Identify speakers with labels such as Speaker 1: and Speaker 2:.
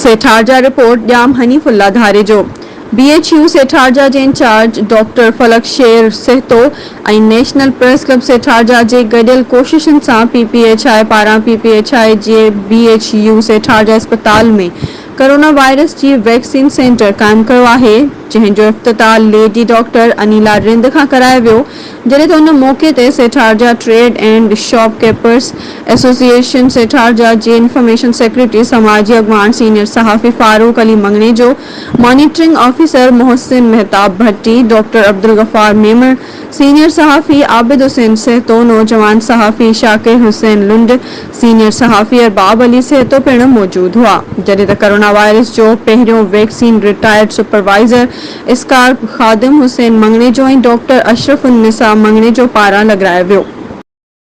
Speaker 1: सेठारजा report ॼाम Hanifullah धारे जो BHU सेठारजा जे in charge doctor फलक शेर सिहतो ऐं नेशनल प्रेस क्लब सेठारजा जे गॾियल कोशिशुनि सां PPHI पारां PPHI जे BHU सेठारजा अस्पताल में कोरोना वायरस जी वैक्सीन सेंटर क़ाइमु कयो आहे, जंहिं जो इफ़्तिताह लेडी डॉक्टर अनिला रिंद खां करायो वियो, जॾहिं त उन मौक़े ते Setharja trade and shop keepers association Setharja जे इंफॉर्मेशन सेक्रेटरी समाजी अॻवान सीनियर सहाफ़ी Farooq Ali Manganejo, monitoring officer Mohsin Mehtab Bhatti, doctor Abdul Ghaffar Memon, senior सहाफ़ी आबिद हुसैन सेहतो, नौजवान सहाफ़ी शाकिर हुसैन लुंड, सीनियर सहाफ़ी अरबाब अली सेहतो पिणु मौजूद हुआ, जॾहिं त कोरोना वायरस जो पहिरियों vaccine retired supervisor scarf ख़ादिम Hussain मंगनेजो ऐं डॉक्टर अशरफ उन्निसा मंगनेजो पारां लॻारायो वियो।